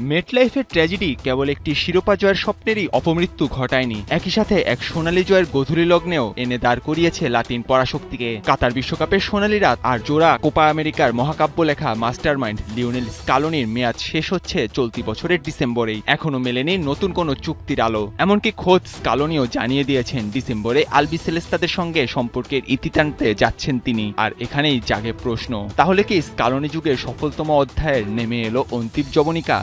মেটলাইফের tragedy কেবল একটি শিরোপা জয়ের স্বপ্নেরই অপমৃত্যু ঘটায়নি, একই সাথে এক সোনালী জয়ের গধূলি লগ্নেও এনে দাঁড় করিয়েছে লাতিন পরাশক্তিকে। কাতার বিশ্বকাপের সোনালী রাত আর জোড়া কোপা আমেরিকার মহাকাব্য লেখা মাস্টারমাইন্ড লিওনেল স্কালোনির মেয়াদ শেষ হচ্ছে চলতি বছরের ডিসেম্বরেই। এখনো মেলেনি নতুন কোনো চুক্তির আলো। এমনকি খোদ স্কালোনিও জানিয়ে দিয়েছেন ডিসেম্বরে আলবিসেলেস্তাদের সঙ্গে সম্পর্কের ইতি টানতে যাচ্ছেন তিনি। আর এখানেই জাগে প্রশ্ন, তাহলে কি স্কালোনি যুগের সফলতম অধ্যায়ের নেমে এলো অন্তিম যবনিকা?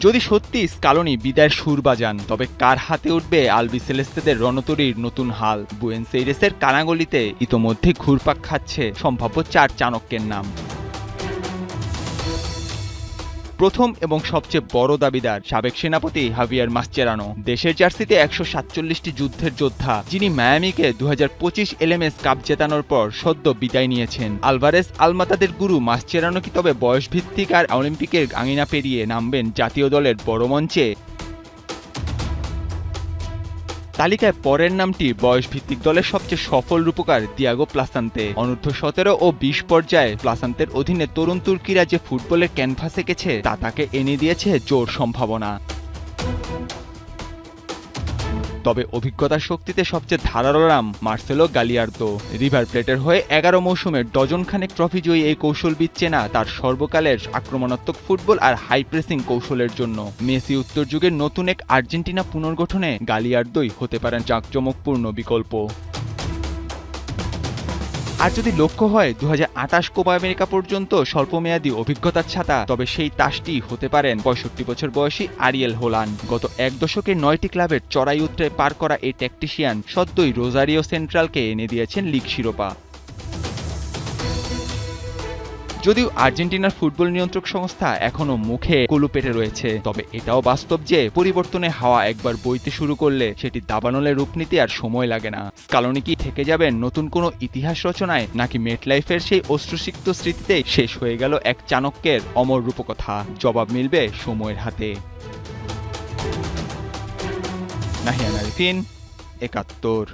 যদি সত্যি স্কালোনি বিদায়ের সুর বাজান, তবে কার হাতে উঠবে আলবিসেলেস্তেদের রণতরীর নতুন হাল? বুয়েনস এইরেসের কানাগলিতে ইতোমধ্যে ঘুরপাক খাচ্ছে সম্ভাব্য 4 চাণক্যের নাম। প্রথম এবং সবচেয়ে বড় দাবিদার সাবেক সেনাপতি হাভিয়ার মাসচেরানো। দেশের জার্সিতে 147টি যুদ্ধের যোদ্ধা, যিনি মায়ামিকে 2025 এলএমএস কাপ জেতানোর পর সদ্য বিদায় নিয়েছেন। আলভারেস আলমাতাদের গুরু মাসচেরানো কি তবে বয়সভিত্তিক আর অলিম্পিকের আঙিনা পেরিয়ে নামবেন জাতীয় দলের বড় মঞ্চে? তালিকায় পরের নামটি বয়সভিত্তিক দলের সবচেয়ে সফল রূপকার দিয়াগো প্লাসান্তে। অনূর্ধ্ব 17 ও 20 পর্যায়ে প্লাসান্তের অধীনে তরুণ তুর্কিরা যে ফুটবলের ক্যানভাস এঁকেছে তা তাকে এনে দিয়েছে জোর সম্ভাবনা। তবে অভিজ্ঞতার শক্তিতে সবচেয়ে ধারালো নাম মার্সেলো গালিয়ার্দো। রিভার প্লেটের হয়ে 11 মৌসুমের ডজনখানেক ট্রফি জয়ী এই কৌশলবিদ চেনা তার সর্বকালের আক্রমণাত্মক ফুটবল আর হাই প্রেসিং কৌশলের জন্য। মেসি উত্তর যুগের নতুন এক আর্জেন্টিনা পুনর্গঠনে গালিয়ার্দোই হতে পারেন জাঁকজমকপূর্ণ বিকল্প। আর যদি লক্ষ্য হয় 2028 কোপা আমেরিকা পর্যন্ত স্বল্পমেয়াদী অভিজ্ঞতার ছাতা, তবে সেই তাসটি হতে পারেন 65 বছর বয়সী আরিয়েল হোলান। গত এক দশকে 9টি ক্লাবের চড়াই উতরে পার করা এই ট্যাকটিশিয়ান সদ্যই রোজারিও সেন্ট্রালকে এনে দিয়েছেন লিগ শিরোপা। যদিও আর্জেন্টিনার ফুটবল নিয়ন্ত্রক সংস্থা এখনো মুখে কুলু পেটে রয়েছে, তবে এটাও বাস্তব যে পরিবর্তনে হাওয়া একবার বইতে শুরু করলে সেটি দাবানলে রূপ নিতে আর সময় লাগে না। স্কালোনি কি থেকে যাবেন নতুন কোনো ইতিহাস রচনায়, নাকি মেটলাইফের সেই অশ্রুসিক্ত স্মৃতিতেই শেষ হয়ে গেল এক চাণক্যের অমর রূপকথা? জবাব মিলবে সময়ের হাতে। নাহিয়ান আরিফিন, 71।